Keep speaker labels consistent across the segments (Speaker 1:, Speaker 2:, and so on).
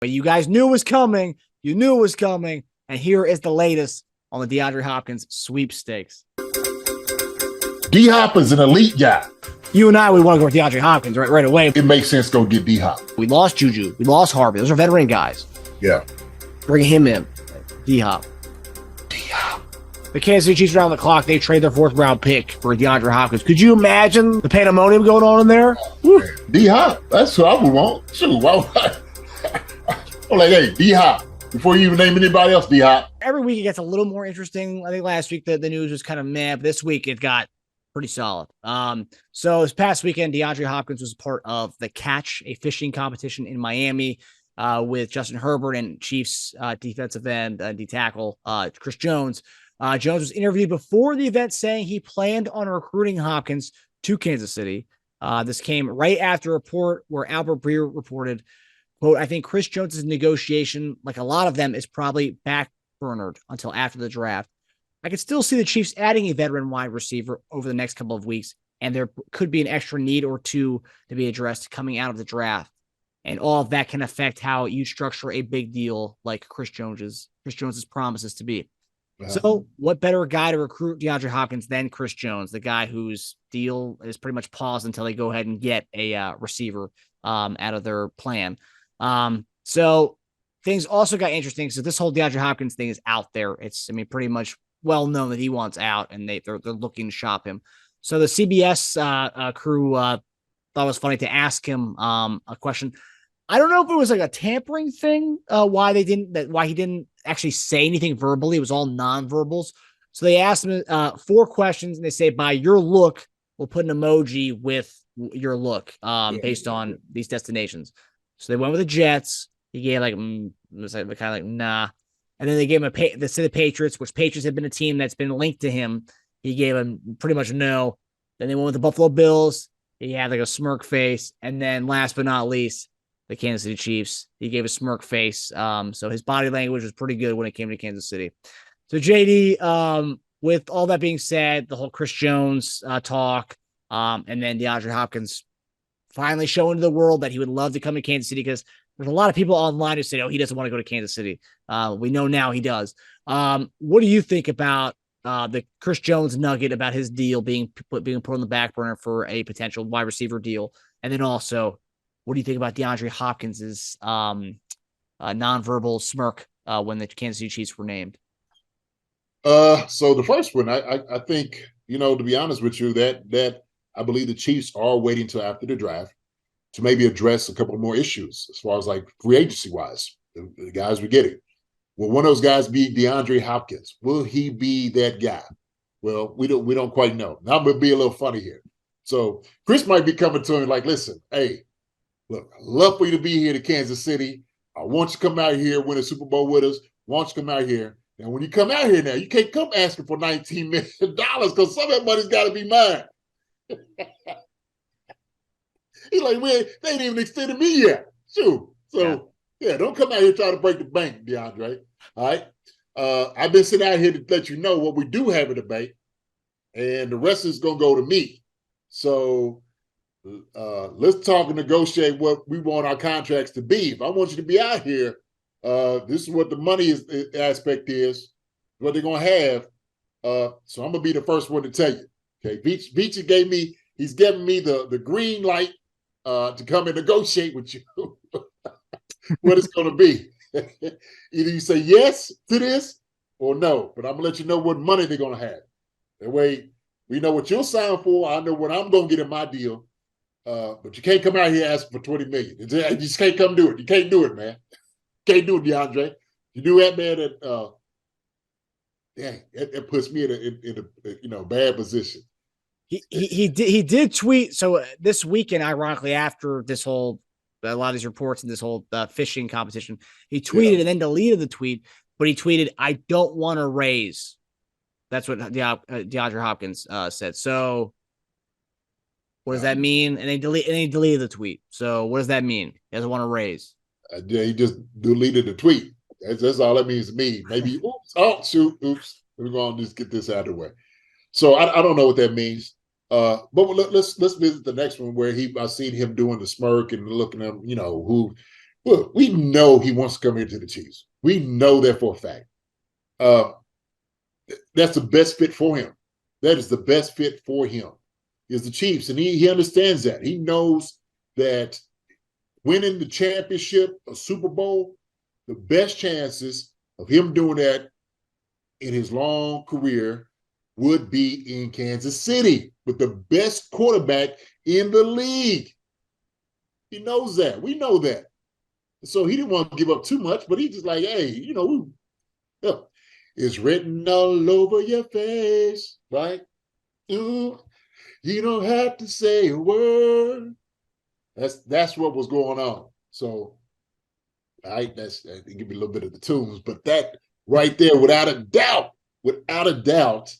Speaker 1: But you guys knew it was coming. You knew it was coming. And here is the latest on the DeAndre Hopkins sweepstakes.
Speaker 2: D-Hop is an elite guy.
Speaker 1: You and I, we want to go with DeAndre Hopkins right away.
Speaker 2: It makes sense to go get D-Hop.
Speaker 1: We lost Juju. We lost Harvey. Those are veteran guys.
Speaker 2: Yeah.
Speaker 1: Bring him in. D-Hop. The Kansas City Chiefs are on the clock. They trade their 4th round pick for DeAndre Hopkins. Could you imagine the pandemonium going on in there?
Speaker 2: D-Hop. That's who I would want. Shoot. I'm like, hey, D-Hop. Before you even name anybody else, D-Hop.
Speaker 1: Every week it gets a little more interesting. I think last week the news was kind of meh, but this week it got pretty solid. So this past weekend, DeAndre Hopkins was part of the Catch, a fishing competition in Miami with Justin Herbert and Chiefs defensive end D tackle Chris Jones. Jones was interviewed before the event saying he planned on recruiting Hopkins to Kansas City. This came right after a report where Albert Breer reported, quote, I think Chris Jones's negotiation, like a lot of them, is probably backburnered until after the draft. I could still see the Chiefs adding a veteran wide receiver over the next couple of weeks, and there could be an extra need or two to be addressed coming out of the draft. And all of that can affect how you structure a big deal like Chris Jones's promises to be. So what better guy to recruit DeAndre Hopkins than Chris Jones, the guy whose deal is pretty much paused until they go ahead and get a receiver out of their plan. So things also got interesting. So this whole DeAndre Hopkins thing is out there. It's, pretty much well known that he wants out and they're looking to shop him. So the CBS crew thought it was funny to ask him a question. I don't know if it was like a tampering thing, why he didn't actually say anything verbally. It was all nonverbals. So they asked him 4 questions and they say, by your look, we'll put an emoji with your look based on these destinations. So they went with the Jets. He gave kind of like, nah. And then they gave him the Patriots, which Patriots have been a team that's been linked to him. He gave him pretty much no. Then they went with the Buffalo Bills. He had like a smirk face. And then last but not least, the Kansas City Chiefs. He gave a smirk face. So his body language was pretty good when it came to Kansas City. So JD, with all that being said, the whole Chris Jones talk, and then DeAndre Hopkins finally showing to the world that he would love to come to Kansas City, because there's a lot of people online who say, oh, he doesn't want to go to Kansas City. We know now he does. What do you think about the Chris Jones nugget about his deal being put on the back burner for a potential wide receiver deal? And then also, what do you think about DeAndre Hopkins's nonverbal smirk when the Kansas City Chiefs were named?
Speaker 2: So the first one, I think, to be honest with you, that I believe the Chiefs are waiting till after the draft to maybe address a couple more issues as far as like free agency wise, the guys we're getting. Will one of those guys be DeAndre Hopkins? Will he be that guy? Well, we don't quite know. Now I'm gonna be a little funny here. So Chris might be coming to him like, listen, hey, look, I'd love for you to be here to Kansas City. I want you to come out here, win a Super Bowl with us. I want you to come out here. And when you come out here now, you can't come asking for $19 million because some of that money's got to be mine. He's like, they ain't even extended me yet. Shoot. So, yeah, don't come out here trying to break the bank, DeAndre. All right? I've been sitting out here to let you know what we do have in the bank, and the rest is going to go to me. So let's talk and negotiate what we want our contracts to be. If I want you to be out here, this is what the money aspect is, what they're going to have. So I'm going to be the first one to tell you. Okay, Beachy he's giving me the green light to come and negotiate with you what it's going to be. Either you say yes to this or no, but I'm going to let you know what money they're going to have. That way we know what you'll sign for. I know what I'm going to get in my deal. But you can't come out here asking for $20 million. You just can't come do it. You can't do it, man. Can't do it, DeAndre. You do that, man, that puts me in a bad position.
Speaker 1: He did tweet. So this weekend, ironically, after this whole a lot of these reports and this whole fishing competition, he tweeted and then deleted the tweet. But he tweeted, "I don't want to raise." That's what DeAndre Hopkins said. So what does that mean? And he deleted the tweet. So what does that mean? He doesn't want to raise.
Speaker 2: He just deleted the tweet. That's all that means to me. Maybe, oops. We're going to just get this out of the way. So I don't know what that means. But let's visit the next one where I seen him doing the smirk and looking at him, who Look, we know he wants to come here to the Chiefs. We know that for a fact. That's the best fit for him. That is the best fit for him, is the Chiefs. And he understands that. He knows that winning the championship, a Super Bowl, the best chances of him doing that in his long career would be in Kansas City with the best quarterback in the league. He knows that. We know that. So he didn't want to give up too much, but he just like, hey, it's written all over your face, right? Ooh, you don't have to say a word. That's what was going on. So, that's give me a little bit of the tunes, but that right there, without a doubt,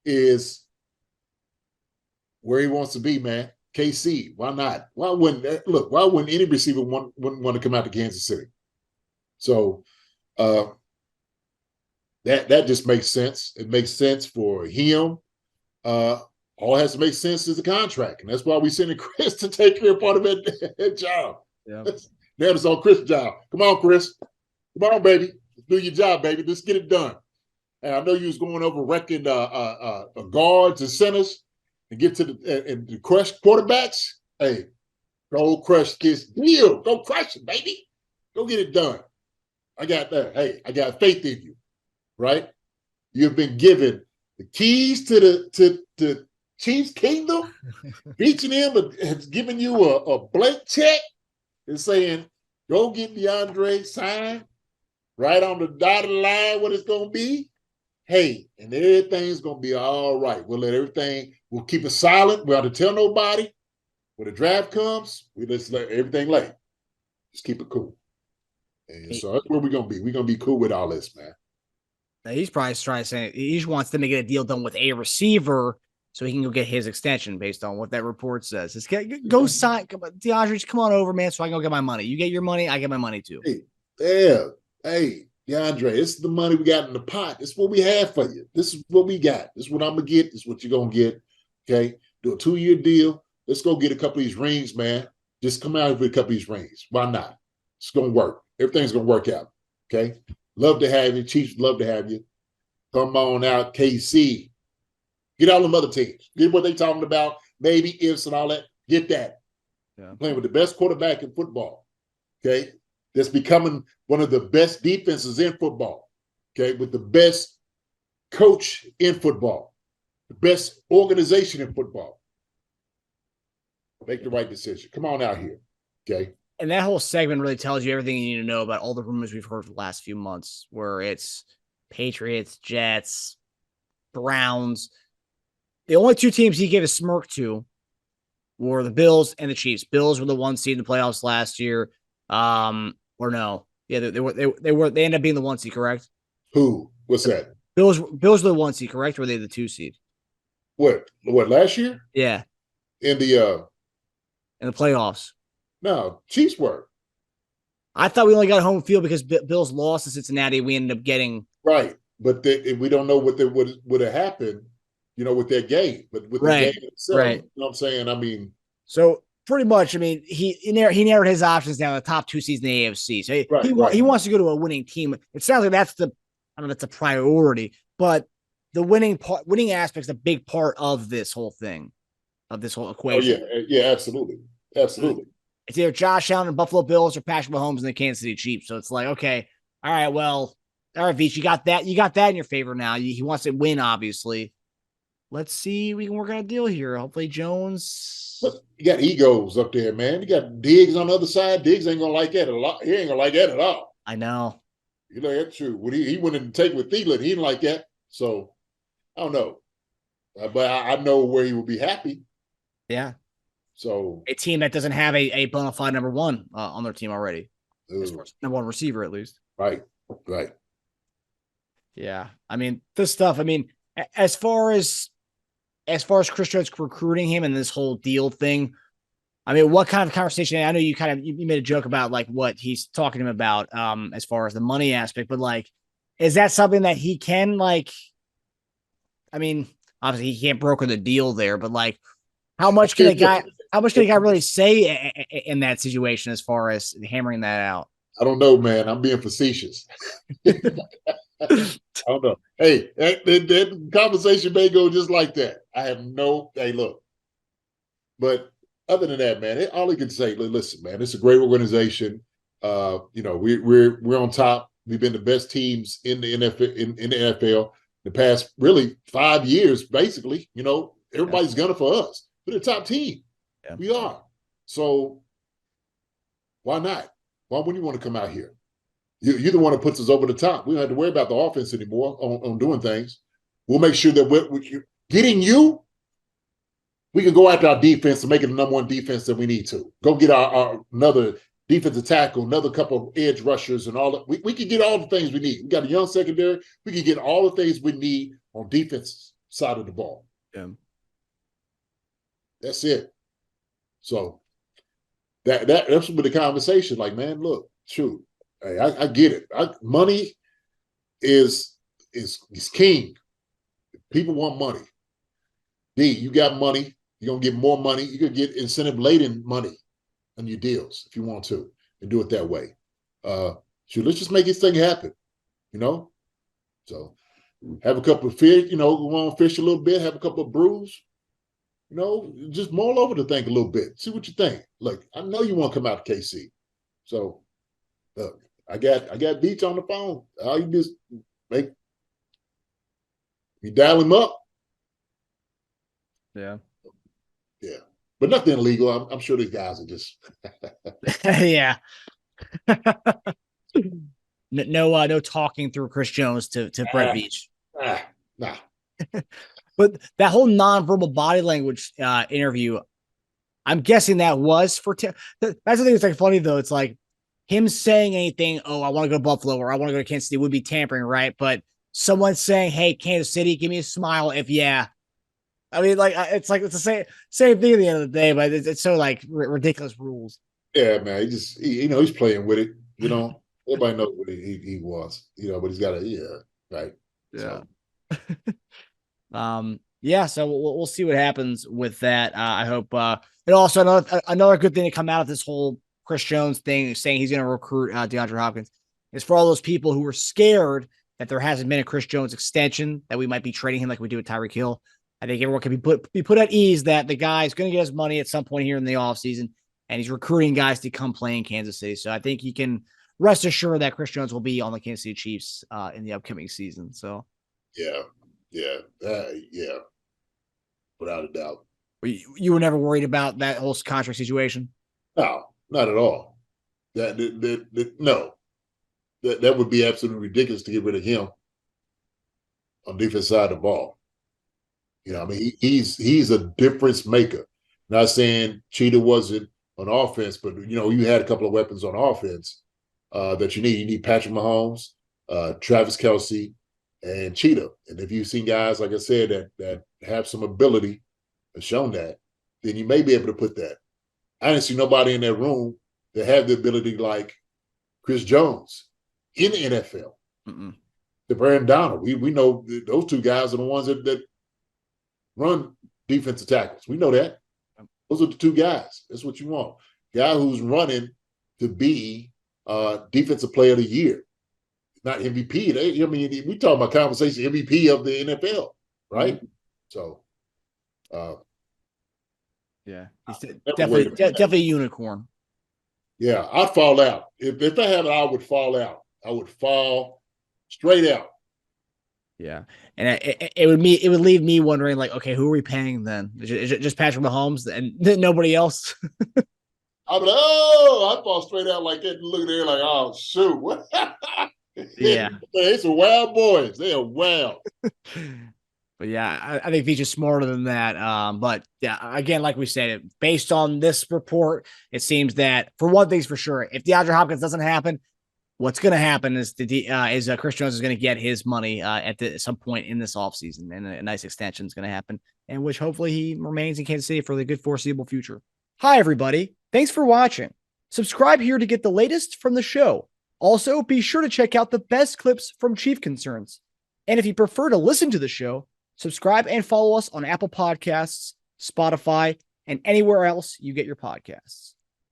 Speaker 2: is where he wants to be, man. KC, why not? Why wouldn't any receiver wouldn't want to come out to Kansas City? So that just makes sense. It makes sense for him. All it has to make sense is the contract, and that's why we sending Chris to take care of part of that job. Yeah, now it's on Chris' job. Come on, Chris. Come on, baby. Let's do your job, baby. Let's get it done. And I know you was going over wrecking guards and centers and get to the crush quarterbacks. Hey, go crush this deal. Go crush it, baby. Go get it done. I got that. Hey, I got faith in you, right? You've been given the keys to the Chiefs kingdom. Reaching him has given you a blank check and saying, go get DeAndre signed right on the dotted line what it's going to be. Hey, and everything's going to be all right. We'll keep it silent. We don't have to tell nobody. When the draft comes, we just let everything lay. Just keep it cool. And so that's where we're going to be. We're going to be cool with all this, man.
Speaker 1: He's probably trying to say he just wants them to get a deal done with a receiver so he can go get his extension based on what that report says. Just go sign. DeAndre, just come on over, man, so I can go get my money. You get your money, I get my money too.
Speaker 2: Hey, DeAndre, this is the money we got in the pot. This is what we have for you. This is what we got. This is what I'm going to get. This is what you're going to get. Okay? Do a 2-year deal. Let's go get a couple of these rings, man. Just come out with a couple of these rings. Why not? It's going to work. Everything's going to work out. Okay? Love to have you. Chiefs love to have you. Come on out, KC. Get all them other teams. Get what they talking about. Maybe ifs and all that. Get that. Yeah. Playing with the best quarterback in football. Okay? That's becoming one of the best defenses in football. Okay? With the best coach in football. The best organization in football. Make the right decision. Come on out here. Okay?
Speaker 1: And that whole segment really tells you everything you need to know about all the rumors we've heard for the last few months, where it's Patriots, Jets, Browns. The only two teams he gave a smirk to were the Bills and the Chiefs. Bills were the 1 seed in the playoffs last year. Or no. Yeah, they ended up being the 1 seed, correct?
Speaker 2: Who? What's that?
Speaker 1: Bills were the 1 seed, correct? Or were they the 2 seed?
Speaker 2: What last year?
Speaker 1: Yeah.
Speaker 2: In the
Speaker 1: playoffs.
Speaker 2: No, Chiefs were.
Speaker 1: I thought we only got home field because Bills lost to Cincinnati. We ended up getting
Speaker 2: right, but we don't know what would have happened, with that game. But with the game itself,
Speaker 1: right.
Speaker 2: You know what I'm saying? I mean,
Speaker 1: so pretty much, I mean, he narrowed his options down to the top 2 seeds in the AFC. So he wants to go to a winning team. It sounds like that's that's a priority, but the winning aspect is a big part of this whole thing, of this whole equation.
Speaker 2: Oh yeah, absolutely.
Speaker 1: It's either Josh Allen and Buffalo Bills or Patrick Mahomes and the Kansas City Chiefs. So it's like, okay, all right, well, all right, Veach, you got that in your favor now. He wants to win, obviously. Let's see, we can work out a deal here. Hopefully, Jones.
Speaker 2: But you got egos up there, man. You got Diggs on the other side. Diggs ain't gonna like that a lot. He ain't gonna like that at all.
Speaker 1: I know.
Speaker 2: That's true. When he went in to take with Thielen, he didn't like that. So I don't know, but I know where he will be happy.
Speaker 1: Yeah.
Speaker 2: So
Speaker 1: a team that doesn't have a bona fide number 1 on their team already, as far as number 1 receiver at least.
Speaker 2: Right.
Speaker 1: Yeah, I mean this stuff. I mean, as far as Chris Jones recruiting him and this whole deal thing, I mean, what kind of conversation? I know you made a joke about like what he's talking to him about, as far as the money aspect, but like, is that something that he can like? I mean, obviously he can't broker the deal there, but like, how much can a guy? How much can a guy really say in that situation as far as hammering that out?
Speaker 2: I don't know, man. I'm being facetious. I don't know. Hey, that conversation may go just like that. I have no. Hey, look. But other than that, man, all he can say, listen, man, it's a great organization. We're on top. We've been the best teams in the NFL in the NFL the past really 5 years, basically. Everybody's gunning for us. We're the top team. Yeah. We are. So why not? Why wouldn't you want to come out here? You're the one that puts us over the top. We don't have to worry about the offense anymore on doing things. We'll make sure that we're getting you. We can go after our defense and make it the number one defense that we need to. Go get our another defensive tackle, another couple of edge rushers, and all that. We can get all the things we need. We got a young secondary. We can get all the things we need on defense side of the ball.
Speaker 1: Yeah.
Speaker 2: That's it. So that's with the conversation. Like, man, look, shoot. Hey, I get it. Money is king. People want money. You got money. You're going to get more money. You can get incentive-laden money on your deals if you want to and do it that way. Let's just make this thing happen, So have a couple of fish, go on fish a little bit, have a couple of brews, just mull over the thing a little bit. See what you think. Look, I know you want to come out to KC. So, look, I got Beach on the phone. All you just you dial him up.
Speaker 1: Yeah.
Speaker 2: Yeah. But nothing illegal. I'm sure these guys are just
Speaker 1: yeah. no talking through Chris Jones to Brett Beach.
Speaker 2: Nah.
Speaker 1: But that whole nonverbal body language interview, I'm guessing that was for that's the thing that's like funny though. It's like him saying anything, I want to go to Buffalo or I want to go to Kansas City would be tampering, right? But someone saying, hey, Kansas City, give me a smile if yeah. I mean, it's the same thing at the end of the day, but it's so like ridiculous rules.
Speaker 2: Yeah, man. He's playing with it. Everybody knows what he wants. But he's got right.
Speaker 1: Yeah. So. So we'll see what happens with that. I hope. And also another good thing to come out of this whole Chris Jones thing, saying he's going to recruit DeAndre Hopkins, is for all those people who were scared that there hasn't been a Chris Jones extension, that we might be trading him like we do with Tyreek Hill. I think everyone can be put at ease that the guy's going to get his money at some point here in the offseason, and he's recruiting guys to come play in Kansas City. So I think you can rest assured that Chris Jones will be on the Kansas City Chiefs in the upcoming season. So
Speaker 2: yeah, without a doubt.
Speaker 1: You were never worried about that whole contract situation?
Speaker 2: No, not at all. No. That would be absolutely ridiculous to get rid of him on the defense side of the ball. He's a difference maker. Not saying Cheetah wasn't on offense, but you had a couple of weapons on offense that you need. You need Patrick Mahomes, Travis Kelce, and Cheetah. And if you've seen guys, like I said, that have some ability and shown that, then you may be able to put that. I didn't see nobody in that room that had the ability like Chris Jones in the NFL. The Brandon Donald. We know those two guys are the ones that run defensive tackles. We know that. Those are the two guys. That's what you want. Guy who's running to be defensive player of the year, not MVP. We talk about conversation MVP of the NFL, right? So,
Speaker 1: he's definitely a unicorn.
Speaker 2: Yeah, I'd fall out. If I had it, I would fall out. I would fall straight out.
Speaker 1: Yeah, and it would leave me wondering, like, okay, who are we paying then? Is it just Patrick Mahomes and nobody else?
Speaker 2: I'd fall straight out like that and look there like, oh shoot, what?
Speaker 1: Yeah,
Speaker 2: it's a wild boys. They are wild.
Speaker 1: But yeah, I think he's just smarter than that. But yeah, again, like we said, based on this report, it seems that for one thing's for sure, if DeAndre Hopkins doesn't happen, what's going to happen is Chris Jones is going to get his money at some point in this offseason, and a nice extension is going to happen, and which hopefully he remains in Kansas City for the good foreseeable future. Hi, everybody. Thanks for watching. Subscribe here to get the latest from the show. Also, be sure to check out the best clips from Chief Concerns. And if you prefer to listen to the show, subscribe and follow us on Apple Podcasts, Spotify, and anywhere else you get your podcasts.